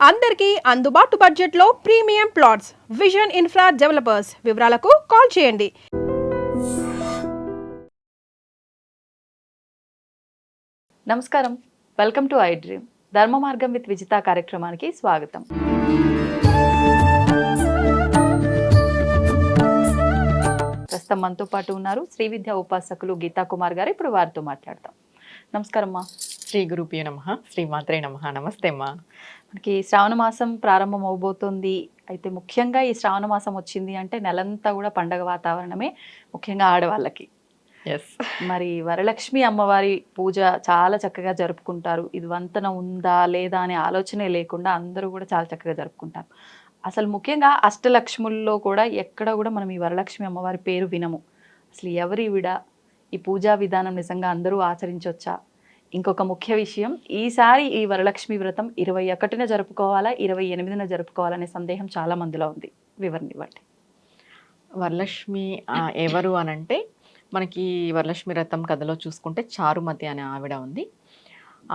అందరికీ అందుబాటు బడ్జెట్లో premium plots vision infra developers. వివరాలకు కాల్ చేయండి. నమస్కారం, వెల్కమ్ టు ఐ డ్రీమ్. ధర్మ మార్గం విత్ విజిత కార్యక్రమానికి స్వాగతం. ప్రస్తుతం మనతో పాటు ఉన్నారు శ్రీ విద్యా ఉపాసకులు గీతా కుమార్ గారు. ఇప్పుడు వారితో మాట్లాడతాం. నమస్కారం అమ్మా. శ్రీ గురుభ్యో నమః, శ్రీ మాత్రే నమః. నమస్తే అమ్మా. మనకి శ్రావణ మాసం ప్రారంభం అవబోతోంది. అయితే ముఖ్యంగా ఈ శ్రావణ మాసం వచ్చింది అంటే నెలంతా కూడా పండగ వాతావరణమే, ముఖ్యంగా ఆడవాళ్ళకి. ఎస్, మరి వరలక్ష్మి అమ్మవారి పూజ చాలా చక్కగా జరుపుకుంటారు. ఇది వంతన ఉందా లేదా అనే ఆలోచనే లేకుండా అందరూ కూడా చాలా చక్కగా జరుపుకుంటారు. అసలు ముఖ్యంగా అష్టలక్ష్ముల్లో కూడా ఎక్కడ కూడా మనం ఈ వరలక్ష్మి అమ్మవారి పేరు వినము. అసలు ఎవరి విడ ఈ పూజా విధానం నిజంగా అందరూ ఆచరించవచ్చా? ఇంకొక ముఖ్య విషయం, ఈసారి ఈ వరలక్ష్మి వ్రతం 21న జరుపుకోవాలా 28న జరుపుకోవాలనే సందేహం చాలా మందిలో ఉంది. వివరణ ఇవ్వండి. వరలక్ష్మి ఎవరు అనంటే, మనకి వరలక్ష్మి వ్రతం కథలో చూసుకుంటే చారుమతి అనే ఆవిడ ఉంది.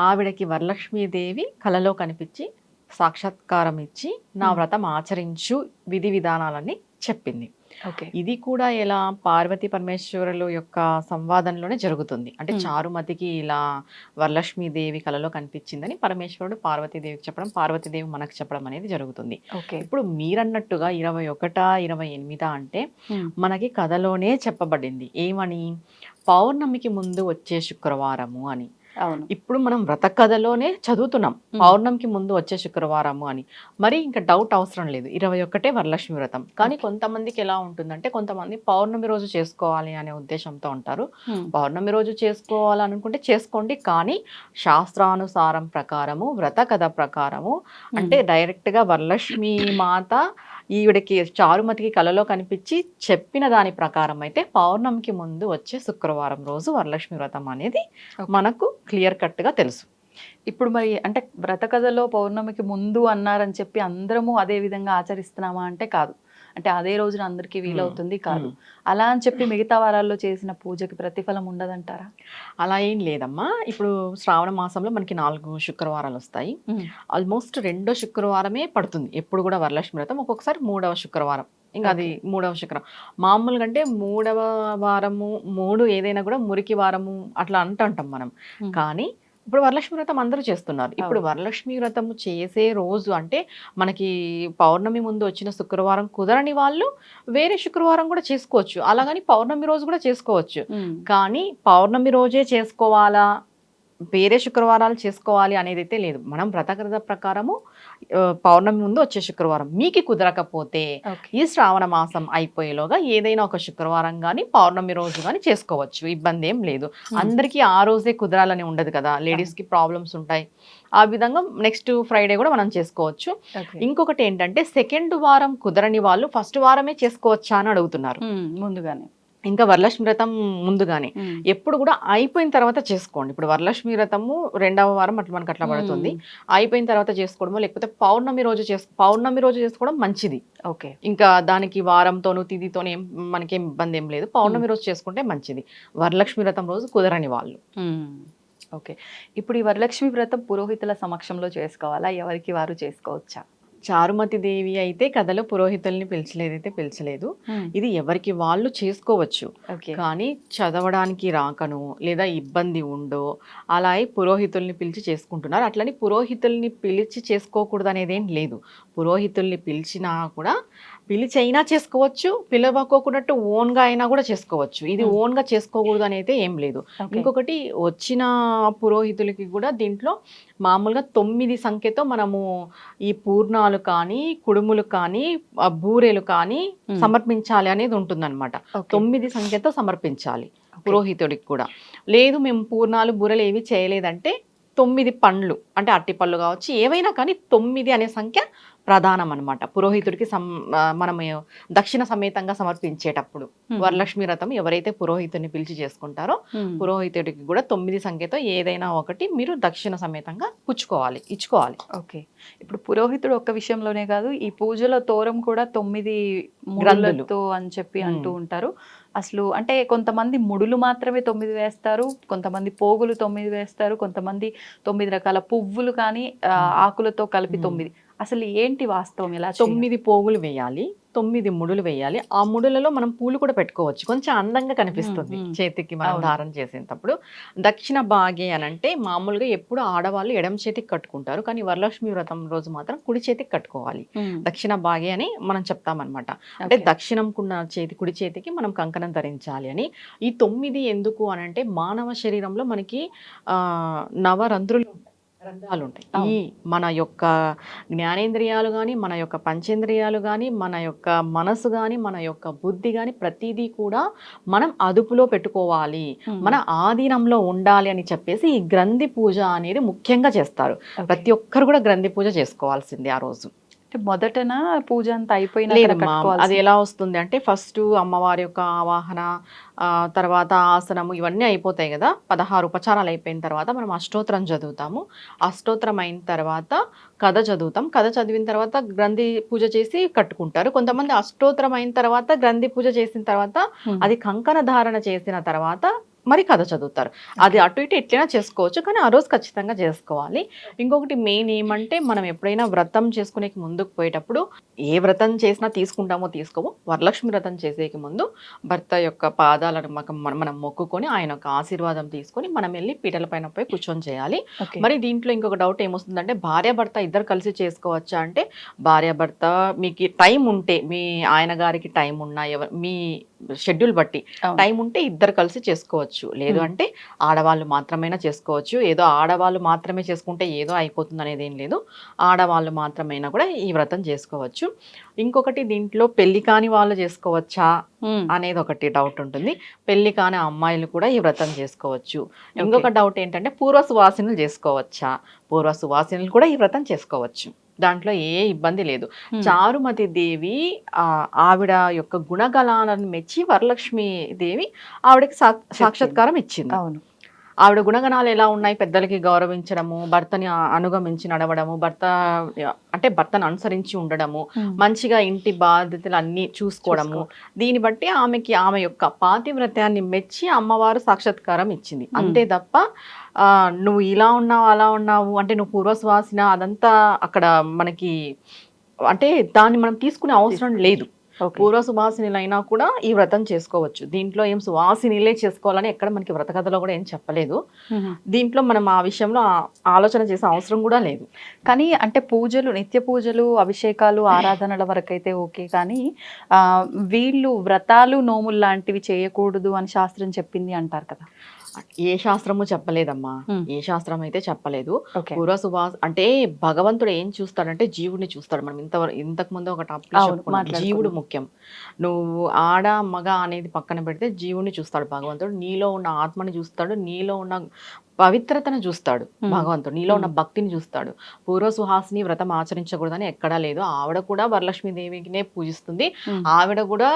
ఆవిడకి వరలక్ష్మీదేవి కలలో కనిపించి సాక్షాత్కారం ఇచ్చి నా వ్రతం ఆచరించు విధి విధానాలని చెప్పింది. ఓకే, ఇది కూడా ఎలా పార్వతీ పరమేశ్వరుల యొక్క సంవాదంలోనే జరుగుతుంది. అంటే చారుమతికి ఇలా వరలక్ష్మీదేవి కలలో కనిపించిందని పరమేశ్వరుడు పార్వతీదేవికి చెప్పడం, పార్వతీదేవి మనకు చెప్పడం అనేది జరుగుతుంది. ఓకే. ఇప్పుడు మీరన్నట్టుగా 21 28 అంటే మనకి కథలోనే చెప్పబడింది. ఏమని? పౌర్ణమికి ముందు వచ్చే శుక్రవారము అని. అవును, ఇప్పుడు మనం వ్రత కథలోనే చదువుతున్నాం పౌర్ణమికి ముందు వచ్చే శుక్రవారము అని. మరి ఇంకా డౌట్ అవసరం లేదు, 21 వరలక్ష్మి వ్రతం. కానీ కొంతమందికి ఎలా ఉంటుందంటే, కొంతమంది పౌర్ణమి రోజు చేసుకోవాలి అనే ఉద్దేశంతో ఉంటారు. పౌర్ణమి రోజు చేసుకోవాలనుకుంటే చేసుకోండి, కానీ శాస్త్రానుసారం ప్రకారము వ్రత కథ ప్రకారము అంటే డైరెక్ట్గా వరలక్ష్మి మాత ఈవిడకి చారుమతికి కలలో కనిపించి చెప్పిన దాని ప్రకారం అయితే పౌర్ణమికి ముందు వచ్చే శుక్రవారం రోజు వరలక్ష్మి వ్రతం అనేది మనకు క్లియర్ కట్గా తెలుసు. ఇప్పుడు మరి అంటే వ్రత కథలో పౌర్ణమికి ముందు అన్నారని చెప్పి అందరము అదే విధంగా ఆచరిస్తున్నామా అంటే కాదు. అంటే అదే రోజున అందరికీ వీలవుతుంది కాదు. అలా అని చెప్పి మిగతా వారాల్లో చేసిన పూజకి ప్రతిఫలం ఉండదంటారా? అలా ఏం లేదమ్మా. ఇప్పుడు శ్రావణ మాసంలో మనకి 4 శుక్రవారాలు వస్తాయి. ఆల్మోస్ట్ 2వ శుక్రవారమే పడుతుంది ఎప్పుడు కూడా వరలక్ష్మి వ్రతం. ఒక్కొక్కసారి 3వ శుక్రవారం, ఇంకా అది 3వ శుక్రవారం. మామూలుగా అంటే 3వ వారము 3 ఏదైనా కూడా మురికి వారము అట్లా అంటాం మనం. కానీ ఇప్పుడు వరలక్ష్మి వ్రతం అందరూ చేస్తున్నారు. ఇప్పుడు వరలక్ష్మి వ్రతం చేసే రోజు అంటే మనకి పౌర్ణమి ముందు వచ్చిన శుక్రవారం కుదరని వాళ్ళు వేరే శుక్రవారం కూడా చేసుకోవచ్చు. అలాగని పౌర్ణమి రోజు కూడా చేసుకోవచ్చు. కానీ పౌర్ణమి రోజే చేసుకోవాలా, వేరే శుక్రవారాలు చేసుకోవాలి అనేది అయితే లేదు. మనం వ్రతకథ ప్రకారము పౌర్ణమి ముందు వచ్చే శుక్రవారం మీకు కుదరకపోతే ఈ శ్రావణ మాసం అయిపోయేలోగా ఏదైనా ఒక శుక్రవారం కానీ పౌర్ణమి రోజు కానీ చేసుకోవచ్చు, ఇబ్బంది ఏం లేదు. అందరికీ ఆ రోజే కుదరాలని ఉండదు కదా, లేడీస్కి ప్రాబ్లమ్స్ ఉంటాయి. ఆ విధంగా నెక్స్ట్ ఫ్రైడే కూడా మనం చేసుకోవచ్చు. ఇంకొకటి ఏంటంటే, సెకండ్ వారం కుదరని వాళ్ళు ఫస్ట్ వారమే చేసుకోవచ్చా అని అడుగుతున్నారు. ముందుగానే ఇంకా వరలక్ష్మి వ్రతం ముందుగానే ఎప్పుడు కూడా అయిపోయిన తర్వాత చేసుకోండి. ఇప్పుడు వరలక్ష్మి వ్రతము 2వ వారం అట్లా మనకు అట్లా పడుతుంది. అయిపోయిన తర్వాత చేసుకోవడమో లేకపోతే పౌర్ణమి రోజు చేసుకోవడం మంచిది. ఓకే, ఇంకా దానికి వారంతోనూ తిథితోనూ మనకేం ఇబ్బంది ఏం లేదు. పౌర్ణమి రోజు చేసుకుంటే మంచిది, వరలక్ష్మి వ్రతం రోజు కుదరని వాళ్ళు. ఓకే. ఇప్పుడు ఈ వరలక్ష్మి వ్రతం పురోహితుల సమక్షంలో చేసుకోవాలా, ఎవరికి వారు చేసుకోవచ్చా? చారుమతి దేవి అయితే కథలో పురోహితుల్ని పిలిచలేదు. ఇది ఎవరికి వాళ్ళు చేసుకోవచ్చు. కానీ చదవడానికి రాకను లేదా ఇబ్బంది ఉండో అలా పురోహితుల్ని పిలిచి చేసుకుంటున్నారు. అట్లని పురోహితుల్ని పిలిచి చేసుకోకూడదు అనేది ఏం లేదు. పురోహితుల్ని పిలిచినా కూడా పిలిచైనా చేసుకోవచ్చు, పిలవకోకున్నట్టు ఓన్గా అయినా కూడా చేసుకోవచ్చు. ఇది ఓన్గా చేసుకోకూడదు అనేది ఏం లేదు. ఇంకొకటి, వచ్చిన పురోహితులకి కూడా దీంట్లో మామూలుగా 9 సంఖ్యతో మనము ఈ పూర్ణాలు కానీ కుడుములు కానీ బూరెలు కానీ సమర్పించాలి అనేది ఉంటుందన్నమాట. 9 సంఖ్యతో సమర్పించాలి పురోహితుడికి కూడా. లేదు మేము పూర్ణాలు బూరెలు ఏవి చేయలేదంటే 9 పండ్లు, అంటే అట్టి పళ్ళు కావచ్చు, ఏవైనా కానీ 9 అనే సంఖ్య ప్రధానం అనమాట పురోహితుడికి. మనం దక్షిణ సమేతంగా సమర్పించేటప్పుడు వరలక్ష్మి వ్రతం ఎవరైతే పురోహితుడిని పిలిచి చేసుకుంటారో పురోహితుడికి కూడా 9 సంఖ్యతో ఏదైనా ఒకటి మీరు దక్షిణ సమేతంగా ఇచ్చుకోవాలి. ఓకే. ఇప్పుడు పురోహితుడు ఒక్క విషయంలోనే కాదు, ఈ పూజల తోరం కూడా 9 గ్రంథులతో అని చెప్పి అంటూ ఉంటారు. అసలు అంటే కొంతమంది ముడులు మాత్రమే 9 వేస్తారు, కొంతమంది పోగులు 9 వేస్తారు, కొంతమంది 9 రకాల పువ్వులు కానీ ఆకులతో కలిపి 9. అసలు ఏంటి వాస్తవం, ఎలా చేయాలి? 9 పోగులు వేయాలి, 9 ముడులు వేయాలి. ఆ ముడులలో మనం పూలు కూడా పెట్టుకోవచ్చు, కొంచెం అందంగా కనిపిస్తుంది చేతికి మనం ధారణ చేసేటప్పుడు. దక్షిణ భాగే అని అంటే మామూలుగా ఎప్పుడు ఆడవాళ్ళు ఎడమ చేతికి కట్టుకుంటారు, కానీ వరలక్ష్మి వ్రతం రోజు మాత్రం కుడి చేతికి కట్టుకోవాలి. దక్షిణ భాగే అని మనం చెప్తామన్నమాట. అంటే దక్షిణంకున్న చేతి కుడి చేతికి మనం కంకణం ధరించాలి అని. ఈ 9 ఎందుకు అని అంటే మానవ శరీరంలో మనకి నవరంధ్రులు రంధ్రాలు ఉంటాయి. ఈ మన యొక్క జ్ఞానేంద్రియాలు కానీ, మన యొక్క పంచేంద్రియాలు కానీ, మన యొక్క మనసు కానీ, మన యొక్క బుద్ధి కానీ ప్రతిదీ కూడా మనం అదుపులో పెట్టుకోవాలి, మన ఆధీనంలో ఉండాలి అని చెప్పేసి ఈ గ్రంథి పూజ అనేది ముఖ్యంగా చేస్తారు. ప్రతి ఒక్కరు కూడా గ్రంథి పూజ చేసుకోవాల్సిందే ఆ రోజు. మొదటన పూజ అంతా అయిపోయిన అది ఎలా వస్తుంది అంటే ఫస్ట్ అమ్మవారి యొక్క ఆవాహన, తర్వాత ఆసనము ఇవన్నీ అయిపోతాయి కదా. 16 ఉపచారాలు అయిపోయిన తర్వాత మనం అష్టోత్తరం చదువుతాము. అష్టోత్తరం అయిన తర్వాత కథ చదువుతాం. కథ చదివిన తర్వాత గ్రంథి పూజ చేసి కట్టుకుంటారు. కొంతమంది అష్టోత్తరం అయిన తర్వాత గ్రంథి పూజ చేసిన తర్వాత అది కంకణ ధారణ చేసిన తర్వాత మరి కథ చదువుతారు. అది అటు ఇటు ఎట్లయినా చేసుకోవచ్చు, కానీ ఆ రోజు ఖచ్చితంగా చేసుకోవాలి. ఇంకొకటి మెయిన్ ఏమంటే మనం ఎప్పుడైనా వ్రతం చేసుకునే ముందుకు పోయేటప్పుడు ఏ వ్రతం చేసినా తీసుకుంటామో తీసుకోమో, వరలక్ష్మి వ్రతం చేసేకి ముందు భర్త యొక్క పాదాలను మనం మొక్కుకొని ఆయన యొక్క ఆశీర్వాదం తీసుకొని మనం వెళ్ళి పీటల పైన పోయి కూర్చొని చేయాలి. మరి దీంట్లో ఇంకొక డౌట్ ఏమొస్తుందంటే భార్య భర్త ఇద్దరు కలిసి చేసుకోవచ్చా అంటే, భార్య భర్త మీకు టైం ఉంటే, మీ ఆయన గారికి టైం ఉన్నా, మీ షెడ్యూల్ బట్టి టైం ఉంటే ఇద్దరు కలిసి చేసుకోవచ్చు. లేదు అంటే ఆడవాళ్ళు మాత్రమైనా చేసుకోవచ్చు. ఏదో ఆడవాళ్ళు మాత్రమే చేసుకుంటే ఏదో అయిపోతుంది అనేది ఏం లేదు. ఆడవాళ్ళు మాత్రమైనా కూడా ఈ వ్రతం చేసుకోవచ్చు. ఇంకొకటి దీంట్లో పెళ్లి కాని వాళ్ళు చేసుకోవచ్చా అనేది ఒకటి డౌట్ ఉంటుంది. పెళ్లి కాని అమ్మాయిలు కూడా ఈ వ్రతం చేసుకోవచ్చు. ఇంకొక డౌట్ ఏంటంటే పూర్వ సువాసినులు చేసుకోవచ్చా? పూర్వ సువాసినులు కూడా ఈ వ్రతం చేసుకోవచ్చు. దాంట్లో ఏ ఇబ్బంది లేదు. చారుమతి దేవి ఆవిడ యొక్క గుణగణాలను మెచ్చి వరలక్ష్మి దేవి ఆవిడకి సాక్షాత్కారం ఇచ్చింది. అవును. ఆవిడ గుణగణాలు ఎలా ఉన్నాయి? పెద్దలకి గౌరవించడము, భర్తని అనుగమించి నడవడము, భర్తను అనుసరించి ఉండడము, మంచిగా ఇంటి బాధ్యతలు అన్ని చూసుకోవడము. దీన్ని బట్టి ఆమె యొక్క పాతివ్రత్యాన్ని మెచ్చి అమ్మవారు సాక్షాత్కారం ఇచ్చింది. అంతే తప్ప నువ్వు ఇలా ఉన్నావు అలా ఉన్నావు అంటే నువ్వు పూర్వసువాసిన అదంతా అక్కడ మనకి అంటే దాన్ని మనం తీసుకునే అవసరం లేదు. పూర్వ సువాసినులైనా కూడా ఈ వ్రతం చేసుకోవచ్చు. దీంట్లో ఏం సువాసినిలే చేసుకోవాలని ఎక్కడ మనకి వ్రత కథలో కూడా ఏం చెప్పలేదు. దీంట్లో మనం ఆ విషయంలో ఆలోచన చేసే అవసరం కూడా లేదు. కానీ అంటే పూజలు, నిత్య పూజలు, అభిషేకాలు, ఆరాధనల వరకు అయితే ఓకే, కానీ వీళ్ళు వ్రతాలు నోములు లాంటివి చేయకూడదు అని శాస్త్రం చెప్పింది అంటారు కదా. ఏ శాస్త్రము చెప్పలేదమ్మా, ఏ శాస్త్రం అయితే చెప్పలేదు. పూర్వ సువాస అంటే భగవంతుడు ఏం చూస్తాడంటే జీవుడిని చూస్తాడు. మనం ఇంతకు ముందు ఒక టాపిక్ జీవుడు ముఖ్యం. నువ్వు ఆడ మగ అనేది పక్కన పెడితే జీవుడిని చూస్తాడు భగవంతుడు. నీలో ఉన్న ఆత్మని చూస్తాడు, నీలో ఉన్న పవిత్రతను చూస్తాడు భగవంతుడు, నీలో ఉన్న భక్తిని చూస్తాడు. పూర్వ సుహాసిని వ్రతం ఆచరించకూడదని ఎక్కడా లేదు. ఆవిడ కూడా వరలక్ష్మీదేవినే పూజిస్తుంది. ఆవిడకు కూడా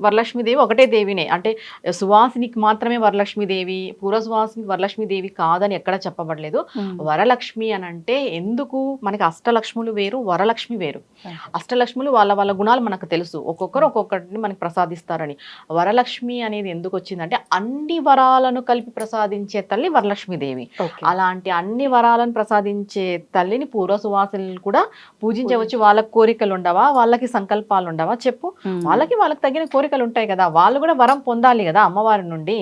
వరలక్ష్మీదేవి ఒకటే దేవినే. అంటే సువాసినికి మాత్రమే వరలక్ష్మీదేవి, పూర్వ సుహాసిని వరలక్ష్మీదేవి కాదని ఎక్కడ చెప్పబడలేదు. వరలక్ష్మి అని అంటే ఎందుకు మనకి అష్టలక్ష్ములు వేరు, వరలక్ష్మి వేరు. అష్టలక్ష్ములు వాళ్ళ గుణాలు మనకు తెలుసు, ఒక్కొక్కరు ఒక్కొక్కటిని మనకి ప్రసాదిస్తారని. వరలక్ష్మి అనేది ఎందుకు వచ్చిందంటే అన్ని వరాలను కలిపి ప్రసాదించే తల్లి వరలక్ష్మీదేవి. అలాంటి అన్ని వరాలను ప్రసాదించే తల్లిని పూర్వ సువాసినులు కూడా పూజించవచ్చు. వాళ్ళకి కోరికలు ఉండవా? వాళ్ళకి సంకల్పాలు ఉండవా? చెప్పు. వాళ్ళకి తగిన కోరికలు ఉంటాయి కదా. వాళ్ళు కూడా వరం పొందాలి కదా అమ్మవారి నుండి.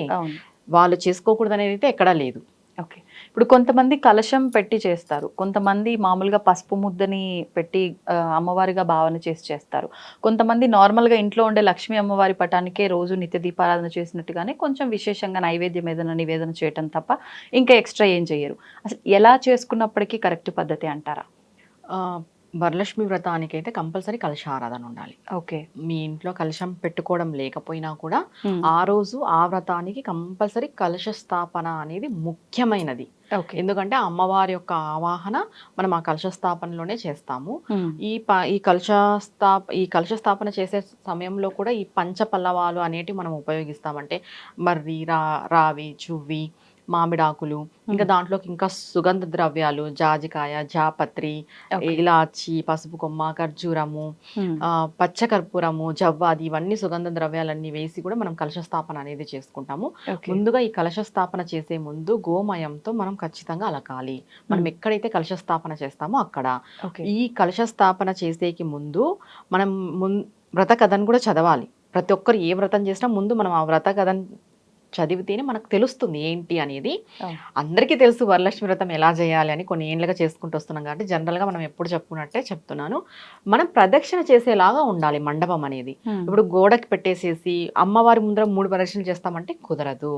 వాళ్ళు చేసుకోకూడదు అనేది అయితే ఎక్కడా లేదు. ఓకే. ఇప్పుడు కొంతమంది కలశం పెట్టి చేస్తారు, కొంతమంది మామూలుగా పసుపు ముద్దని పెట్టి అమ్మవారిగా భావన చేస్తారు, కొంతమంది నార్మల్గా ఇంట్లో ఉండే లక్ష్మీ అమ్మవారి పటానికే రోజు నిత్య దీపారాధన చేసినట్టుగానే కొంచెం విశేషంగా నైవేద్యం ఏదైనా నివేదన చేయటం తప్ప ఇంకా ఎక్స్ట్రా ఏం చేయరు. అసలు ఎలా చేసుకున్నప్పటికీ కరెక్ట్ పద్ధతి అంటారా? వరలక్ష్మి వ్రతానికి అయితే కంపల్సరీ కలశారాధన ఉండాలి. ఓకే. మీ ఇంట్లో కలశం పెట్టుకోవడం లేకపోయినా కూడా ఆ రోజు ఆ వ్రతానికి కంపల్సరీ కలశ స్థాపన అనేది ముఖ్యమైనది. ఎందుకంటే అమ్మవారి యొక్క ఆవాహన మనం ఆ కలశ స్థాపనలోనే చేస్తాము. ఈ కలశ స్థాపన చేసే సమయంలో కూడా ఈ పంచపల్లవాలు అనేటివి మనం ఉపయోగిస్తామంటే మర్రి, రావి, చువ్వి, మామిడాకులు, ఇంకా దాంట్లోకి ఇంకా సుగంధ ద్రవ్యాలు, జాజికాయ, జాపత్రి, ఇలాచి, పసుపు కొమ్మ, ఖర్జూరము, పచ్చకర్పూరము, జవ్వాది, ఇవన్నీ సుగంధ ద్రవ్యాలన్నీ వేసి కూడా మనం కలశ స్థాపన అనేది చేసుకుంటాము. ముందుగా ఈ కలశ స్థాపన చేసే ముందు గోమయంతో మనం ఖచ్చితంగా అలకాలి. మనం ఎక్కడైతే కలశ స్థాపన చేస్తామో అక్కడ. ఈ కలశ స్థాపన చేసేకి ముందు మనం వ్రత కథను కూడా చదవాలి. ప్రతి ఒక్కరు ఏ వ్రతం చేసినా ముందు మనం ఆ వ్రత కథను చదివితేనే మనకు తెలుస్తుంది ఏంటి అనేది. అందరికీ తెలుసు వరలక్ష్మి వ్రతం ఎలా చేయాలి అని, కొన్ని ఏళ్ళుగా చేసుకుంటూ వస్తున్నాం కాబట్టి జనరల్గా మనం ఎప్పుడు చెప్పుకున్నట్టే చెప్తున్నాను. మనం ప్రదక్షిణ చేసేలాగా ఉండాలి మండపం అనేది. ఇప్పుడు గోడకి పెట్టేసేసి అమ్మవారి ముందర 3 ప్రదక్షిణలు చేస్తామంటే కుదరదు.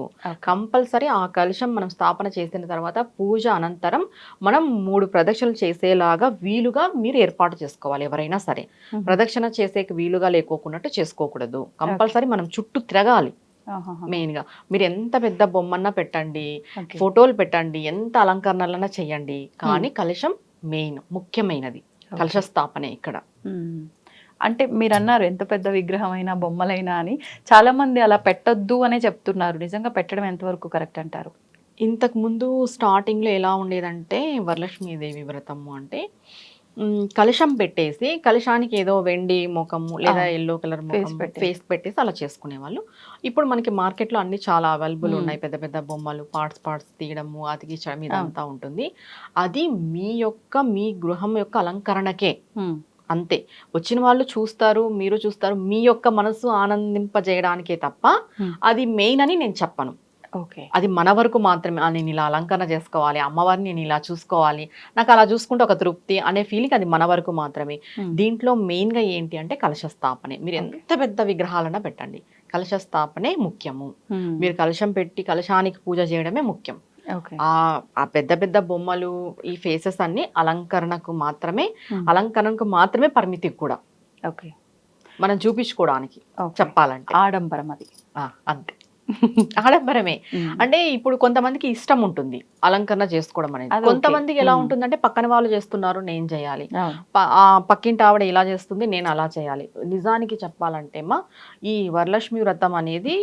కంపల్సరీ ఆ కలశం మనం స్థాపన చేసిన తర్వాత పూజ అనంతరం మనం 3 ప్రదక్షిణలు చేసేలాగా వీలుగా మీరు ఏర్పాటు చేసుకోవాలి. ఎవరైనా సరే ప్రదక్షిణ చేసేకి వీలుగా లేకోకున్నట్టు చేసుకోకూడదు. కంపల్సరీ మనం చుట్టూ తిరగాలి. మెయిన్ గా మీరు ఎంత పెద్ద బొమ్మన్నా పెట్టండి, ఫోటోలు పెట్టండి, ఎంత అలంకరణలన్నా చెయ్యండి, కానీ కలశం మెయిన్ ముఖ్యమైనది. కలశ స్థాపనే ఇక్కడ. అంటే మీరు అన్నారు ఎంత పెద్ద విగ్రహమైనా బొమ్మలైనా అని, చాలా మంది అలా పెట్టొద్దు అనే చెప్తున్నారు. నిజంగా పెట్టడం ఎంతవరకు కరెక్ట్ అంటారు? ఇంతకు ముందు స్టార్టింగ్ లో ఎలా ఉండేదంటే వరలక్ష్మీదేవి వ్రతము అంటే కలశం పెట్టేసి కలశానికి ఏదో వెండి ముఖము లేదా ఎల్లో కలర్ ఫేస్ పెట్టేసి అలా చేసుకునేవాళ్ళు. ఇప్పుడు మనకి మార్కెట్లో అన్ని చాలా అవైలబుల్ ఉన్నాయి. పెద్ద పెద్ద బొమ్మలు పార్ట్స్ తీయడము, అతికించడం ఇదంతా ఉంటుంది. అది మీ గృహం యొక్క అలంకరణకే అంతే. వచ్చిన వాళ్ళు చూస్తారు, మీరు చూస్తారు, మీ యొక్క మనసు ఆనందింపజేయడానికే తప్ప అది మెయిన్ అని నేను చెప్పను. అది మన వరకు మాత్రమే. నేను ఇలా అలంకరణ చేసుకోవాలి, అమ్మవారిని నేను ఇలా చూసుకోవాలి, నాకు అలా చూసుకుంటే ఒక తృప్తి అనే ఫీలింగ్, అది మన వరకు మాత్రమే. దీంట్లో మెయిన్ గా ఏంటి అంటే కలశ స్థాపనే. మీరు ఎంత పెద్ద విగ్రహాలన్నా పెట్టండి, కలశ స్థాపనే ముఖ్యము. మీరు కలశం పెట్టి కలశానికి పూజ చేయడమే ముఖ్యం. ఆ పెద్ద పెద్ద బొమ్మలు, ఈ ఫేసెస్ అన్ని అలంకరణకు మాత్రమే పరిమితి కూడా. మనం చూపించుకోవడానికి చెప్పాలంటే ఆడంబరం అది అంతే. ఆడంబరమే. అంటే ఇప్పుడు కొంతమందికి ఇష్టం ఉంటుంది అలంకరణ చేసుకోవడం అనేది. కొంతమందికి ఎలా ఉంటుందంటే పక్కన వాళ్ళు చేస్తున్నారు నేను చేయాలి, పక్కింటి ఆవిడ ఇలా చేస్తుంది నేను అలా చేయాలి. నిజానికి చెప్పాలంటే ఈ వరలక్ష్మి వ్రతం అనేది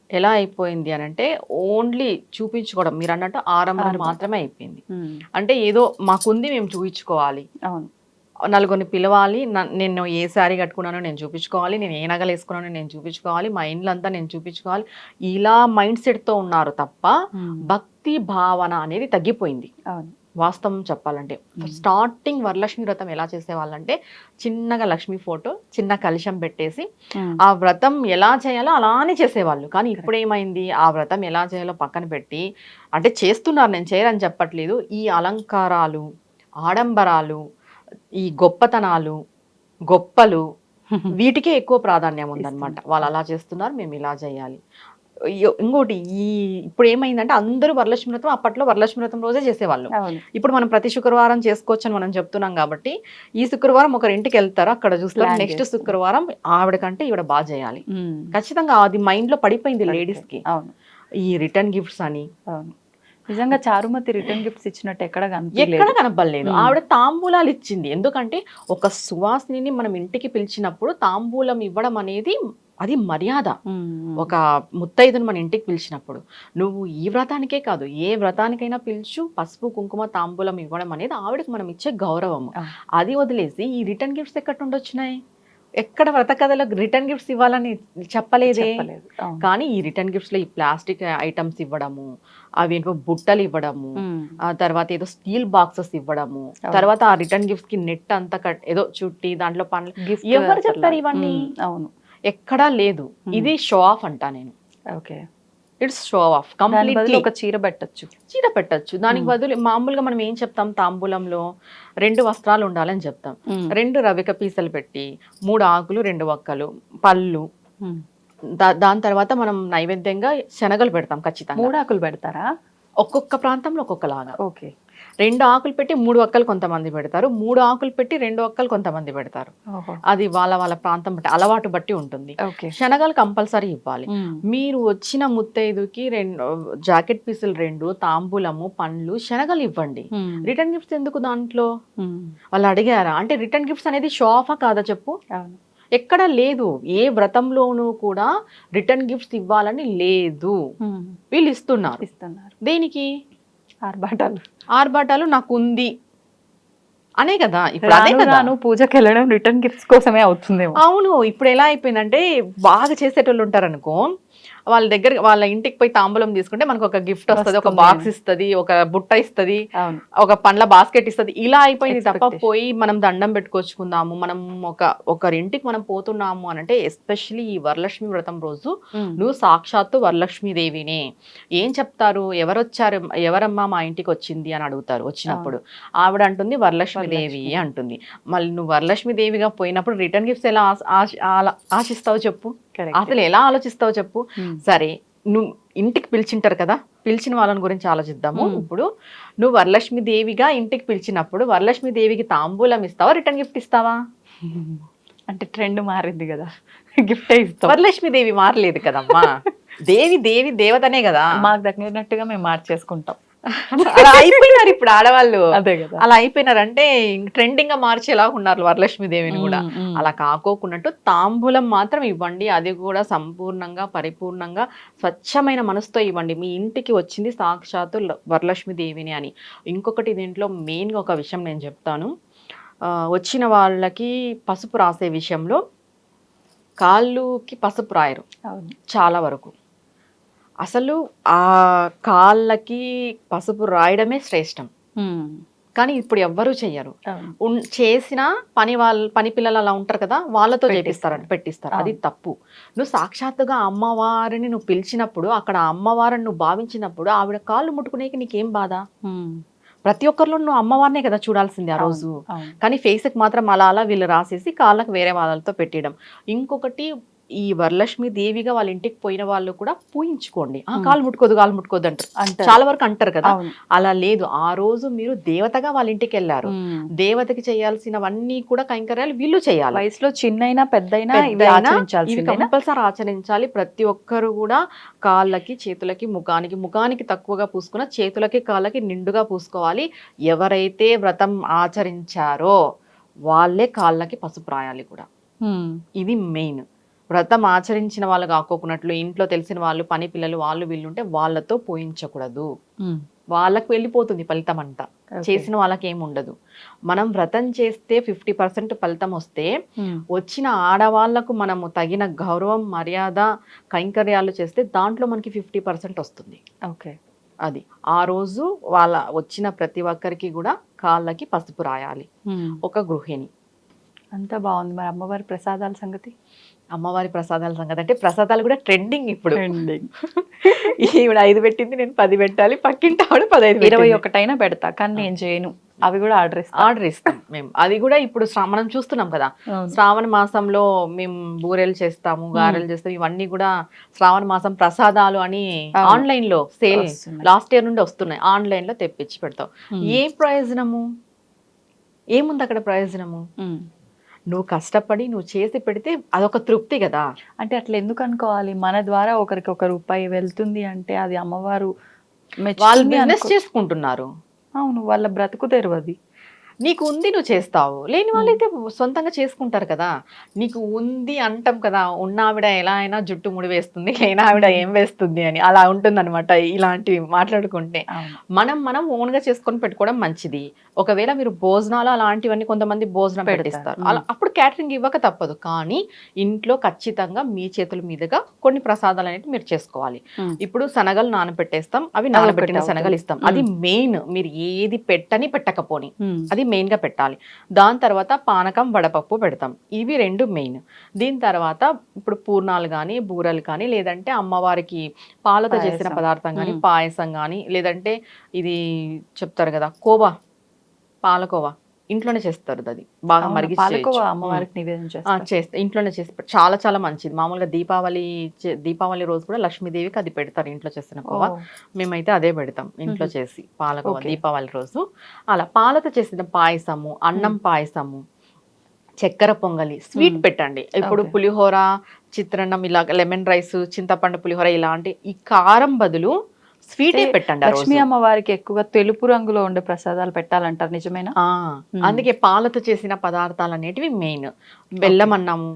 ఎలా అయిపోయింది అని అంటే ఓన్లీ చూపించుకోవడం, మీరు అన్నట్టు ఆరంభం మాత్రమే అయిపోయింది. అంటే ఏదో మాకుంది మేము చూపించుకోవాలి, నలుగురిని పిలవాలి, నేను ఏ శారీ కట్టుకున్నానో నేను చూపించుకోవాలి, నేను ఏ నగలు వేసుకున్నానో నేను చూపించుకోవాలి, మా ఇండ్లంతా నేను చూపించుకోవాలి, ఇలా మైండ్ సెట్తో ఉన్నారు తప్ప భక్తి భావన అనేది తగ్గిపోయింది. వాస్తవం చెప్పాలంటే స్టార్టింగ్ వరలక్ష్మి వ్రతం ఎలా చేసేవాళ్ళంటే చిన్నగా లక్ష్మి ఫోటో, చిన్న కలశం పెట్టేసి ఆ వ్రతం ఎలా చేయాలో అలానే చేసేవాళ్ళు. కానీ ఇప్పుడు ఏమైంది, ఆ వ్రతం ఎలా చేయాలో పక్కన పెట్టి, అంటే చేస్తున్నారు, నేను చేయరని చెప్పట్లేదు, ఈ అలంకారాలు, ఆడంబరాలు, ఈ గొప్పతనాలు, గొప్పలు, వీటికే ఎక్కువ ప్రాధాన్యం ఉందన్నమాట. వాళ్ళు అలా చేస్తున్నారు, మేము ఇలా చేయాలి. ఇంకోటి ఇప్పుడు ఏమైందంటే అందరూ వరలక్ష్మి వ్రతం అప్పట్లో వరలక్ష్మి వ్రతం రోజే చేసేవాళ్ళు. ఇప్పుడు మనం ప్రతి శుక్రవారం చేసుకోవచ్చు అని మనం చెప్తున్నాం కాబట్టి ఈ శుక్రవారం ఒకరి ఇంటికి వెళ్తారు, అక్కడ చూస్తారు, నెక్స్ట్ శుక్రవారం ఆవిడకంటే ఈవిడ బాగా చేయాలి. ఖచ్చితంగా అది మైండ్ లో పడిపోయింది లేడీస్ కి. ఈ రిటర్న్ గిఫ్ట్స్ అని నిజంగా చారుమతి రిటర్న్ గిఫ్ట్స్ ఇచ్చినట్టు ఎక్కడ కనపడలేదు. ఆవిడ తాంబూలాలు ఇచ్చింది. ఎందుకంటే ఒక సువాసిని మనం ఇంటికి పిలిచినప్పుడు తాంబూలం ఇవ్వడం అనేది అది మర్యాద. ఒక ముత్తైదును మన ఇంటికి పిలిచినప్పుడు నువ్వు ఈ వ్రతానికే కాదు ఏ వ్రతానికైనా పిలుచు, పసుపు కుంకుమ తాంబూలం ఇవ్వడం అనేది ఆవిడకి మనం ఇచ్చే గౌరవము. అది వదిలేసి ఈ రిటర్న్ గిఫ్ట్స్ ఎక్కడ ఉండొచ్చినాయి? ఎక్కడ వ్రత కథలో రిటర్న్ గిఫ్ట్స్ ఇవ్వాలని చెప్పలేదే. కానీ ఈ రిటర్న్ గిఫ్ట్స్ లో ఈ ప్లాస్టిక్ ఐటమ్స్ ఇవ్వడము, అవి ఏంటో బుట్టలు ఇవ్వడము, ఆ తర్వాత ఏదో స్టీల్ బాక్సెస్ ఇవ్వడము, తర్వాత ఆ రిటర్న్ గిఫ్ట్స్ కి నెట్ అంతా ఏదో చుట్టి దాంట్లో పనులు, ఎవరు చెప్పారు ఇవన్నీ? అవును, ఎక్కడా లేదు. ఇది షో ఆఫ్ అంటా నేను. It's show off completely. ఒక చీర పెట్టచ్చు, దానికి బదులు మామూలుగా మనం ఏం చెప్తాం, తాంబూలంలో 2 వస్త్రాలు ఉండాలని చెప్తాం. 2 రవిక పీసలు పెట్టి 3 ఆకులు 2 వక్కలు పళ్ళు, దాని తర్వాత మనం నైవేద్యంగా శనగలు పెడతాం. ఖచ్చితంగా 3 ఆకులు పెడతారా? ఒక్కొక్క ప్రాంతంలో ఒక్కొక్కలాగా. 2 ఆకులు పెట్టి 3 వక్కలు కొంతమంది పెడతారు, 3 ఆకులు పెట్టి 2 వక్కలు కొంతమంది పెడతారు. అది వాళ్ళ ప్రాంతం బట్టి, అలవాటు బట్టి ఉంటుంది. శనగలు కంపల్సరీ ఇవ్వాలి. మీరు వచ్చిన ముత్తైదుకి 2 జాకెట్ పీసులు 2, తాంబూలము, పండ్లు, శనగలు ఇవ్వండి. రిటర్న్ గిఫ్ట్స్ ఎందుకు దాంట్లో? వాళ్ళు అడిగారా అంటే రిటర్న్ గిఫ్ట్స్ అనేది షో ఆఫా కాదా చెప్పు? ఎక్కడ లేదు, ఏ వ్రతంలోనూ కూడా రిటర్న్ గిఫ్ట్స్ ఇవ్వాలని లేదు. వీళ్ళు ఇస్తున్నారు. దేనికి? ఆర్భాటాలు నాకు ఉంది అనే కదా. ఇప్పుడు అదే కదా, పూజకి వెళ్ళడం రిటర్న్ గిఫ్ట్స్ కోసమే అవుతుంది. అవును. ఇప్పుడు ఎలా అయిపోయిందంటే బాగా చేసేటోళ్ళు ఉంటారు అనుకో, వాళ్ళ దగ్గర వాళ్ళ ఇంటికి పోయి తాంబూలం తీసుకుంటే మనకు ఒక గిఫ్ట్ వస్తుంది, ఒక బాక్స్ ఇస్తుంది, ఒక బుట్ట ఇస్తుంది, ఒక పండ్ల బాస్కెట్ ఇస్తుంది. ఇలా అయిపోయింది తప్ప పోయి మనం దండం పెట్టుకొచ్చుకుందాము, మనం ఒకరింటికి మనం పోతున్నాము అని అంటే, ఎస్పెషలీ ఈ వరలక్ష్మి వ్రతం రోజు నువ్వు సాక్షాత్తు వరలక్ష్మి దేవినే. ఏం చెప్తారు, ఎవరొచ్చారు, ఎవరమ్మా మా ఇంటికి వచ్చింది అని అడుగుతారు. వచ్చినప్పుడు ఆవిడ అంటుంది వరలక్ష్మి దేవి అంటుంది. మళ్ళీ నువ్వు వరలక్ష్మి దేవిగా పోయినప్పుడు రిటర్న్ గిఫ్ట్స్ ఎలా ఆశిస్తావు చెప్పు, అసలు ఎలా ఆలోచిస్తావు చెప్పు. సరే, నువ్వు ఇంటికి పిలిచింటారు కదా, పిలిచిన వాళ్ళని గురించి ఆలోచిద్దాము. ఇప్పుడు నువ్వు వరలక్ష్మి దేవిగా ఇంటికి పిలిచినప్పుడు వరలక్ష్మి దేవికి తాంబూలం ఇస్తావా, రిటర్న్ గిఫ్ట్ ఇస్తావా? అంటే ట్రెండ్ మారింది కదా, గిఫ్ట్ ఇస్తాం. వరలక్ష్మి దేవి మారలేదు కదమ్మా. దేవి దేవతనే కదా. మాకు తగినట్టుగా మేము మార్చేసుకుంటాం. అలా అయిపోయినారు ఇప్పుడు ఆడవాళ్ళు. అదే కదా, అలా అయిపోయినారు. అంటే ట్రెండింగ్ గా మార్చేలా ఉన్నారు వరలక్ష్మి దేవిని కూడా. అలా కాకోకున్నట్టు తాంబూలం మాత్రం ఇవ్వండి, అది కూడా సంపూర్ణంగా పరిపూర్ణంగా స్వచ్ఛమైన మనసుతో ఇవ్వండి. మీ ఇంటికి వచ్చింది సాక్షాత్తు వరలక్ష్మి దేవిని అని. ఇంకొకటి దీంట్లో మెయిన్ గా ఒక విషయం నేను చెప్తాను. వచ్చిన వాళ్ళకి పసుపు రాసే విషయంలో కాళ్ళుకి పసుపు రాయరు చాలా వరకు. అసలు ఆ కాళ్ళకి పసుపు రాయడమే శ్రేష్టం. కానీ ఇప్పుడు ఎవ్వరూ చెయ్యరు. చేసిన పని పిల్లలు అలా ఉంటారు కదా, వాళ్ళతో పెట్టిస్తారు. అది తప్పు. నువ్వు సాక్షాత్తుగా అమ్మవారిని నువ్వు పిలిచినప్పుడు, అక్కడ అమ్మవారిని నువ్వు భావించినప్పుడు ఆవిడ కాళ్ళు ముట్టుకునేకి నీకేం బాధ? ప్రతి ఒక్కరిలో నువ్వు అమ్మవారినే కదా చూడాల్సింది ఆ రోజు. కానీ ఫేస్కి మాత్రం అలా వీళ్ళు రాసేసి కాళ్ళకి వేరే వాళ్ళతో పెట్టడం. ఇంకొకటి, ఈ వరలక్ష్మి దేవిగా వాళ్ళ ఇంటికి పోయిన వాళ్ళు కూడా పూయించుకోండి. కాలు ముట్టుకోదు అంటారు, చాలా వరకు అంటారు కదా. అలా లేదు. ఆ రోజు మీరు దేవతగా వాళ్ళ ఇంటికి వెళ్ళారు, దేవతకి చేయాల్సినవన్నీ కూడా కైంకర్యాలు వీళ్ళు చేయాలి. వయసులో చిన్నైనా పెద్దైనా ఇవి కంపల్సరీ ఆచరించాలి. ప్రతి ఒక్కరు కూడా కాళ్ళకి చేతులకి ముఖానికి తక్కువగా పూసుకున్న, చేతులకి కాళ్ళకి నిండుగా పూసుకోవాలి. ఎవరైతే వ్రతం ఆచరించారో వాళ్ళే కాళ్ళకి పసుపు రాయాలి కూడా. ఇది మెయిన్. వ్రతం ఆచరించిన వాళ్ళు కాకోకున్నట్లు ఇంట్లో తెలిసిన వాళ్ళు, పని పిల్లలు, వాళ్ళు వీళ్ళుంటే వాళ్ళతో పోయించకూడదు. వాళ్ళకు వెళ్ళిపోతుంది ఫలితం అంతా, చేసిన వాళ్ళకి ఏమి ఉండదు. మనం వ్రతం చేస్తే 50% ఫలితం వస్తే, వచ్చిన ఆడవాళ్లకు మనము తగిన గౌరవం, మర్యాద, కైంకర్యాలు చేస్తే దాంట్లో మనకి 50% వస్తుంది. ఓకే, అది ఆ రోజు వాళ్ళ వచ్చిన ప్రతి ఒక్కరికి కూడా కాళ్ళకి పసుపు రాయాలి ఒక గృహిణి. అంతా బాగుంది. మరి అమ్మవారి ప్రసాదాల సంగతి? అమ్మవారి ప్రసాదాల సంగతి అంటే, ప్రసాదాలు కూడా ట్రెండింగ్ ఇప్పుడు. ఈవిడ 5 పెట్టింది, నేను 10 పెట్టాలి, పక్కింటి ఆవిడ 15, 21 పెడతా, కానీ నేను చేయను. అవి కూడా ఆర్డర్ ఇస్తాం మేము. అది కూడా ఇప్పుడు మనం చూస్తున్నాం కదా, శ్రావణ మాసంలో మేము బూరెలు చేస్తాము, గారెలు చేస్తాము. ఇవన్నీ కూడా శ్రావణ మాసం ప్రసాదాలు అని ఆన్లైన్ లో సేల్ లాస్ట్ ఇయర్ నుండి వస్తున్నాయి. ఆన్లైన్ లో తెప్పించి పెడతాం. ఏ ప్రయోజనము ఏముంది అక్కడ? ప్రయోజనము నువ్వు కష్టపడి నువ్వు చేసి పెడితే అదొక తృప్తి కదా. అంటే అట్లా ఎందుకు అనుకోవాలి? మన ద్వారా ఒకరికి ₹1 వెళ్తుంది అంటే అది అమ్మవారు వాళ్ళు బిజినెస్ చేసుకుంటున్నారు. అవును, వాళ్ళ బ్రతుకు తెరవది. నీకు ఉంది, నువ్వు చేస్తావు. లేని వాళ్ళైతే సొంతంగా చేసుకుంటారు కదా. నీకు ఉంది అంటాం కదా, ఉన్న ఆవిడ ఎలా అయినా జుట్టు ముడి వేస్తుంది, లేని ఆవిడ ఏం వేస్తుంది అని అలా ఉంటుంది అనమాట. ఇలాంటివి మాట్లాడుకుంటే మనం ఓన్గా చేసుకొని పెట్టుకోవడం మంచిది. ఒకవేళ మీరు భోజనాలు అలాంటివన్నీ కొంతమంది భోజనం పెట్టిస్తారు, అలా అప్పుడు క్యాటరింగ్ ఇవ్వక తప్పదు. కానీ ఇంట్లో ఖచ్చితంగా మీ చేతుల మీదుగా కొన్ని ప్రసాదాలు అనేవి మీరు చేసుకోవాలి. ఇప్పుడు శనగలు నానబెట్టేస్తాం, అవి నానబెట్టిన శనగలు ఇస్తాం. అది మెయిన్. మీరు ఏది పెట్టకపోని అది మెయిన్ గా పెట్టాలి. దాని తర్వాత పానకం, వడపప్పు పెడతాం. ఇవి 2 మెయిన్. దీని తర్వాత ఇప్పుడు పూర్ణాలు కానీ, బూరలు కానీ, లేదంటే అమ్మవారికి పాలతో చేసిన పదార్థం కానీ, పాయసం కానీ, లేదంటే ఇది చెప్తారు కదా కోవా, పాలకోవా ఇంట్లోనే చేస్తారు. అది బాగా మరిగి అమ్మవారికి నివేదన చేస్తే ఇంట్లోనే చేసి చాలా చాలా మంచిది. మామూలుగా దీపావళి రోజు కూడా లక్ష్మీదేవికి అది పెడతారు ఇంట్లో చేసిన కోవా. మేమైతే అదే పెడతాం ఇంట్లో చేసి, పాలకోవా దీపావళి రోజు. అలా పాలతో చేసిన పాయసము, అన్నం పాయసము, చక్కెర పొంగలి, స్వీట్ పెట్టండి. ఇప్పుడు పులిహోర, చిత్రాన్నం, ఇలా లెమన్ రైస్, చింతపండు పులిహోర ఇలాంటి ఈ కారం బదులు స్వీటే పెట్టండి. లక్ష్మీ అమ్మవారికి ఎక్కువగా తెలుపు రంగులో ఉండే ప్రసాదాలు పెట్టాలంటారు, నిజమేనా? అందుకే పాలతో చేసిన పదార్థాలు అనేటివి మెయిన్. బెల్లం అన్నము,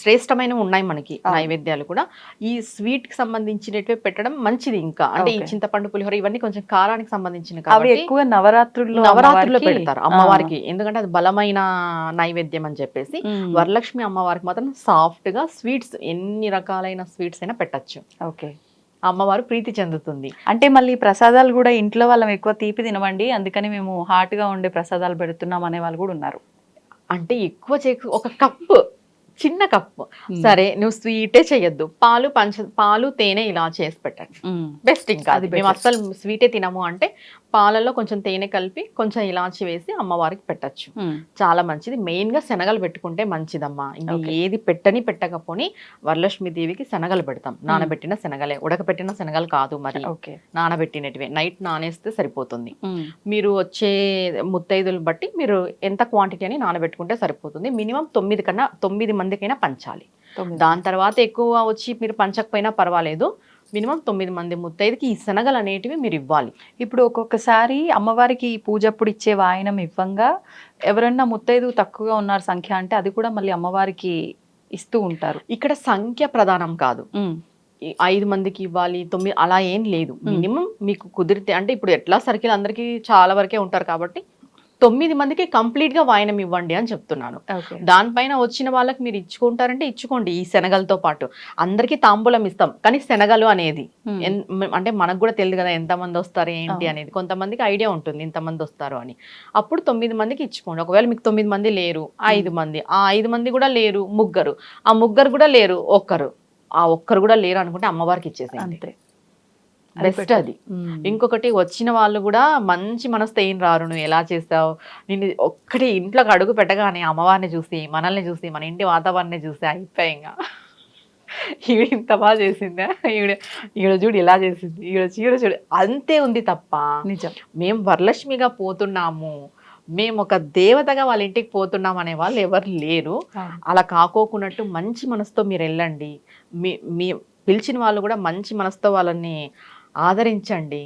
శ్రేష్టమైనవి ఉన్నాయి మనకి నైవేద్యాలు కూడా. ఈ స్వీట్ కి సంబంధించినవి పెట్టడం మంచిది. ఇంకా అంటే ఈ చింతపండు పులిహోర ఇవన్నీ కొంచెం కారానికి సంబంధించిన అవి ఎక్కువ నవరాత్రుల్లో పెడతారు అమ్మవారికి, ఎందుకంటే అది బలమైన నైవేద్యం అని చెప్పేసి. వరలక్ష్మి అమ్మవారికి మాత్రం సాఫ్ట్ గా స్వీట్స్, ఎన్ని రకాలైన స్వీట్స్ అయినా పెట్టచ్చు. ఓకే, అమ్మవారు ప్రీతి చెందుతుంది. అంటే మళ్ళీ ప్రసాదాలు కూడా ఇంట్లో వాళ్ళం ఎక్కువ తీపి తినమండి, అందుకని మేము హాట్ గా ఉండే ప్రసాదాలు పెడుతున్నాం అనే వాళ్ళు కూడా ఉన్నారు. అంటే ఎక్కువ ఒక కప్పు, చిన్న కప్పు, సరే నువ్వు స్వీటే చెయ్యొద్దు, పాలు తేనె ఇలా చేసి పెట్టండి, బెస్ట్. ఇంకా అది మేము అస్సలు స్వీటే తినము అంటే పాలలో కొంచెం తేనె కలిపి కొంచెం ఇలాచి వేసి అమ్మవారికి పెట్టచ్చు, చాలా మంచిది. మెయిన్ గా శనగలు పెట్టుకుంటే మంచిదమ్మా. ఇంకా ఏది పెట్టకపోని వరలక్ష్మి దేవికి శనగలు పెడతాం, నానబెట్టిన శనగలే, ఉడకపెట్టిన శనగలు కాదు, మరి నానబెట్టినటివే. నైట్ నానేస్తే సరిపోతుంది. మీరు వచ్చే ముత్తైదులు బట్టి మీరు ఎంత క్వాంటిటీ అని నానబెట్టుకుంటే సరిపోతుంది. మినిమం 9 మందికైనా పంచాలి. దాని తర్వాత ఎక్కువ వచ్చి మీరు పంచకపోయినా పర్వాలేదు, మినిమం 9 మంది ముత్తైదుకి ఈ శనగలు అనేటివి మీరు ఇవ్వాలి. ఇప్పుడు ఒక్కొక్కసారి అమ్మవారికి పూజప్పుడు ఇచ్చే వాయనం ఇవ్వంగా ఎవరన్నా ముత్తైదు తక్కువగా ఉన్నారు సంఖ్య అంటే అది కూడా మళ్ళీ అమ్మవారికి ఇస్తూ ఉంటారు. ఇక్కడ సంఖ్య ప్రధానం కాదు, 5 మందికి ఇవ్వాలి, 9 అలా ఏం లేదు. మినిమం మీకు కుదిరితే, అంటే ఇప్పుడు ఎట్లా సర్కిల్ అందరికీ చాలా వరకే ఉంటారు కాబట్టి 9 మందికి కంప్లీట్ గా వాయనం ఇవ్వండి అని చెప్తున్నాను. దానిపైన వచ్చిన వాళ్ళకి మీరు ఇచ్చుకుంటారంటే ఇచ్చుకోండి. ఈ శనగలతో పాటు అందరికీ తాంబూలం ఇస్తాం, కానీ శనగలు అనేది అంటే మనకు కూడా తెలియదు కదా ఎంతమంది వస్తారు ఏంటి అనేది. కొంతమందికి ఐడియా ఉంటుంది ఇంతమంది వస్తారు అని. అప్పుడు 9 మందికి ఇచ్చుకోండి. ఒకవేళ మీకు 9 మంది లేరు, 5 మంది, ఆ 5 మంది కూడా లేరు, ముగ్గురు, ఆ ముగ్గురు కూడా లేరు, ఒక్కరు కూడా లేరు అనుకుంటే అమ్మవారికి ఇచ్చేసేయండి, బెస్ట్ అది. ఇంకొకటి, వచ్చిన వాళ్ళు కూడా మంచి మనసుతో ఏం రారు, నువ్వు ఎలా చేస్తావు, నేను ఒక్కటి ఇంట్లోకి అడుగు పెట్టగానే అమ్మవారిని చూసి, మనల్ని చూసి, మన ఇంటి వాతావరణాన్ని చూసి అయిపోయింగా, ఈవిడ ఇంత బాగా చేసిందా, ఈవిడ చూడు ఇలా చేసింది, ఈవిడ చూడు, అంతే ఉంది తప్ప నిజం మేము వరలక్ష్మిగా పోతున్నాము, మేము ఒక దేవతగా వాళ్ళ ఇంటికి పోతున్నాం అనే వాళ్ళు ఎవరు లేరు. అలా కాకోకున్నట్టు మంచి మనసుతో మీరు వెళ్ళండి. మీ పిలిచిన వాళ్ళు కూడా మంచి మనసుతో వాళ్ళని ఆదరించండి.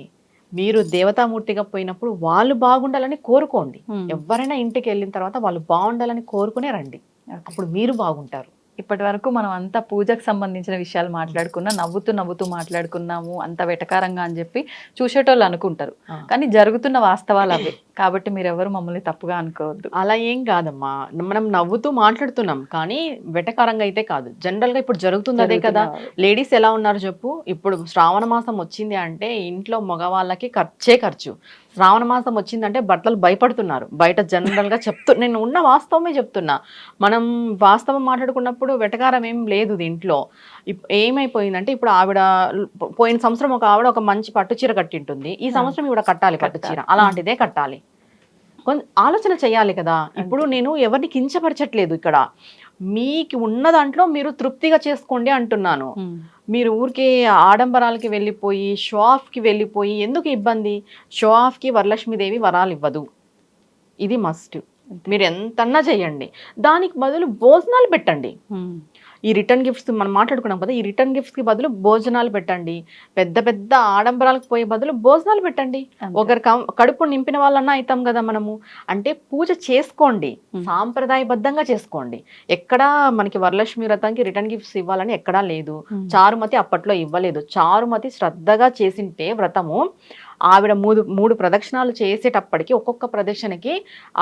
మీరు దేవతామూర్తిగా పోయినప్పుడు వాళ్ళు బాగుండాలని కోరుకోండి. ఎవరైనా ఇంటికి వెళ్ళిన తర్వాత వాళ్ళు బాగుండాలని కోరుకునే రండి, అప్పుడు మీరు బాగుంటారు. ఇప్పటి వరకు మనం అంతా పూజకు సంబంధించిన విషయాలు మాట్లాడుకున్నా, నవ్వుతూ మాట్లాడుకున్నాము, అంత వెటకారంగా అని చెప్పి చూసేటోళ్ళు అనుకుంటారు, కానీ జరుగుతున్న వాస్తవాలు అవే. కాబట్టి మీరెవరు మమ్మల్ని తప్పుగా అనుకోవద్దు. అలా ఏం కాదమ్మా, మనం నవ్వుతూ మాట్లాడుతున్నాం, కానీ వెటకారంగా అయితే కాదు. జనరల్ గా ఇప్పుడు జరుగుతుంది అదే కదా. లేడీస్ ఎలా ఉన్నారు చెప్పు, ఇప్పుడు శ్రావణ మాసం వచ్చింది అంటే ఇంట్లో మగవాళ్ళకి ఖర్చు. శ్రావణ మాసం వచ్చిందంటే బట్టలు భయపడుతున్నారు బయట. జనరల్ గా నేను ఉన్న వాస్తవమే చెప్తున్నా. మనం వాస్తవం మాట్లాడుకున్నప్పుడు వెటకారం ఏం లేదు దీంట్లో. ఏమైపోయిందంటే ఇప్పుడు ఆవిడ పోయిన సంవత్సరం ఒక ఆవిడ ఒక మంచి పట్టు చీర కట్టింటుంది, ఈ సంవత్సరం ఇవిడ కట్టాలి పట్టు చీర, అలాంటిదే కట్టాలి. ఆలోచన చేయాలి కదా. ఇప్పుడు నేను ఎవరిని కించపరచట్లేదు, ఇక్కడ మీకు ఉన్న దాంట్లో మీరు తృప్తిగా చేసుకోండి అంటున్నాను. మీరు ఊరికే ఆడంబరాలకి వెళ్ళిపోయి, షో ఆఫ్కి వెళ్ళిపోయి ఎందుకు ఇబ్బంది? షో ఆఫ్కి వరలక్ష్మీదేవి వరాలు ఇవ్వదు, ఇది మస్ట్. మీరు ఎంతన్నా చేయండి, దానికి బదులు భోజనాలు పెట్టండి. ఈ రిటర్న్ గిఫ్ట్స్ మనం మాట్లాడుకున్నాం కదా, ఈ రిటర్న్ గిఫ్ట్స్కి బదులు భోజనాలు పెట్టండి. పెద్ద ఆడంబరాలకు పోయే బదులు భోజనాలు పెట్టండి. ఒకరి కడుపు నింపిన వాళ్ళన్నా అవుతాం కదా మనము. అంటే పూజ చేసుకోండి, సాంప్రదాయబద్ధంగా చేసుకోండి. ఎక్కడా మనకి వరలక్ష్మి వ్రతానికి రిటర్న్ గిఫ్ట్స్ ఇవ్వాలని ఎక్కడా లేదు. చారుమతి అప్పట్లో ఇవ్వలేదు. చారుమతి శ్రద్ధగా చేసింటే వ్రతము, ఆవిడ మూడు ప్రదక్షిణాలు చేసేటప్పటికి ఒక్కొక్క ప్రదక్షిణకి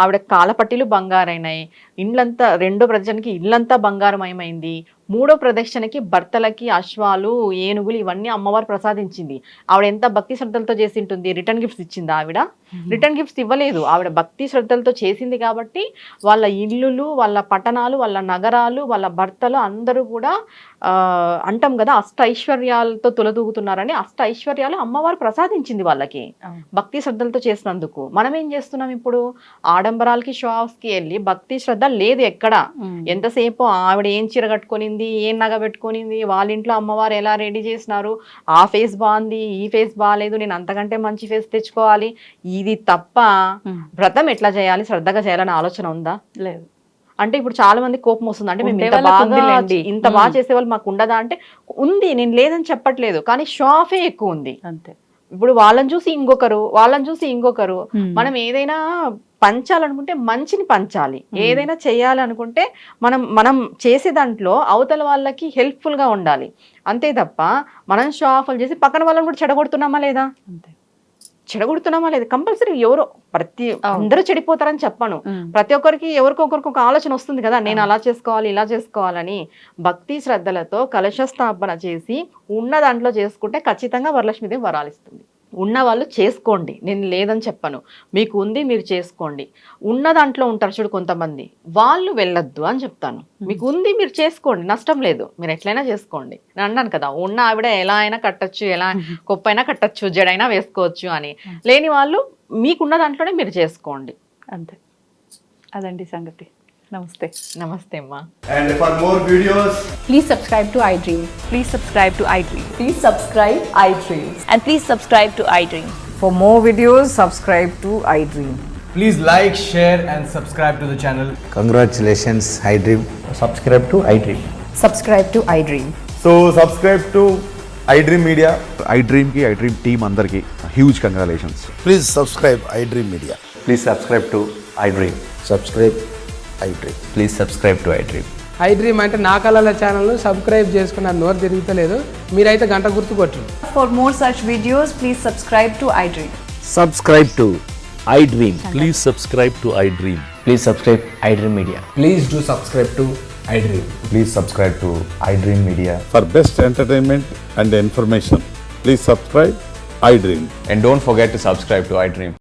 ఆవిడ కాలపట్టీలు బంగారైనాయి, ఇండ్లంతా, రెండో ప్రదక్షిణకి ఇల్లంతా బంగారమయమైంది, మూడో ప్రదక్షిణకి భర్తలకి అశ్వాలు, ఏనుగులు ఇవన్నీ అమ్మవారు ప్రసాదించింది. ఆవిడ ఎంత భక్తి శ్రద్ధలతో చేసి ఉంటుంది. రిటర్న్ గిఫ్ట్స్ ఇచ్చింది ఆవిడ? రిటర్న్ గిఫ్ట్స్ ఇవ్వలేదు. ఆవిడ భక్తి శ్రద్ధలతో చేసింది కాబట్టి వాళ్ళ ఇల్లులు, వాళ్ళ పట్టణాలు, వాళ్ళ నగరాలు, వాళ్ళ భర్తలు అందరూ కూడా అంటాం కదా అష్ట ఐశ్వర్యాలతో తులదూగుతున్నారని. అష్ట ఐశ్వర్యాలు అమ్మవారు ప్రసాదించింది వాళ్ళకి భక్తి శ్రద్ధలతో చేసినందుకు. మనం ఏం చేస్తున్నాం ఇప్పుడు? ఆడంబరాలకి, షో ఆఫ్స్కి వెళ్ళి భక్తి శ్రద్ధ లేదు ఎక్కడ. ఎంతసేపు ఆవిడ ఏం చీర కట్టుకొని, ఏం నగ పెట్టుకునింది, వాళ్ళ ఇంట్లో అమ్మవారు ఎలా రెడీ చేసినారు, ఆ ఫేస్ బాగుంది, ఈ ఫేస్ బాగాలేదు, నేను అంతకంటే మంచి ఫేస్ తెచ్చుకోవాలి, ఇది తప్ప వ్రతం ఎట్లా చేయాలి, శ్రద్ధగా చేయాలని ఆలోచన ఉందా? లేదు. అంటే ఇప్పుడు చాలా మంది కోపం వస్తుంది, అంటే మేము ఇంత బాగా చేసేవాళ్ళు మాకు ఉండదా అంటే ఉంది, నేను లేదని చెప్పట్లేదు, కానీ షో ఆఫే ఎక్కువ ఉంది అంతే. ఇప్పుడు వాళ్ళని చూసి ఇంకొకరు, వాళ్ళని చూసి ఇంకొకరు. మనం ఏదైనా పంచాలనుకుంటే మంచిని పంచాలి. ఏదైనా చేయాలనుకుంటే మనం చేసే దాంట్లో అవతల వాళ్ళకి హెల్ప్ఫుల్గా ఉండాలి. అంతే తప్ప మనం షో ఆఫ్లు చేసి పక్కన వాళ్ళని కూడా చెడగొడుతున్నామా లేదా? అంతే. చెడగొడుతున్నామా లేదా? కంపల్సరీ ఎవరో అందరూ చెడిపోతారని చెప్పను. ప్రతి ఒక్కరికి ఎవరికొకరికి ఒక ఆలోచన వస్తుంది కదా, నేను అలా చేసుకోవాలి ఇలా చేసుకోవాలని. భక్తి శ్రద్ధలతో కలశ స్థాపన చేసి ఉన్న దాంట్లో చేసుకుంటే ఖచ్చితంగా వరలక్ష్మీదేవి వరాలిస్తుంది. ఉన్న వాళ్ళు చేసుకోండి, నేను లేదని చెప్పను. మీకు ఉంది, మీరు చేసుకోండి. ఉన్న దాంట్లో ఉంటారు చూడు కొంతమంది, వాళ్ళు వెళ్ళొద్దు అని చెప్తాను. మీకు ఉంది, మీరు చేసుకోండి, నష్టం లేదు, మీరు ఎట్లయినా చేసుకోండి. నేను అన్నాను కదా, ఉన్న ఆవిడ ఎలా అయినా కట్టచ్చు, ఎలా కొప్పైనా కట్టచ్చు, జడైనా వేసుకోవచ్చు అని. లేని వాళ్ళు మీకున్న దాంట్లోనే మీరు చేసుకోండి. అంతే, అదండి సంగతి. నమస్తే. నమస్తే అమ్మా. And for more videos, Please subscribe to iDream. Please subscribe to iDream. Please subscribe iDream. And please subscribe to iDream. For more videos, subscribe to iDream. please like, share and subscribe to the channel. Congratulations, iDream. Subscribe to iDream. Subscribe to iDream. So subscribe to iDream Media. iDream ki iDream team అందరికి huge congratulations. Please subscribe iDream Media. Please subscribe to iDream. Subscribe iDream. Please subscribe to iDream. iDream అంటే నా కళల ఛానల్ను subscribe చేసుకున్న నోరు తిరుగుతలేదు, మీరైతే గంట గుర్తు కొట్టండి. For more such videos, please subscribe to iDream. Subscribe to iDream. Please subscribe to iDream. Please subscribe iDream Media. Please do subscribe to iDream. Please subscribe to iDream Media. For best entertainment and information, please subscribe iDream. And don't forget to subscribe to iDream.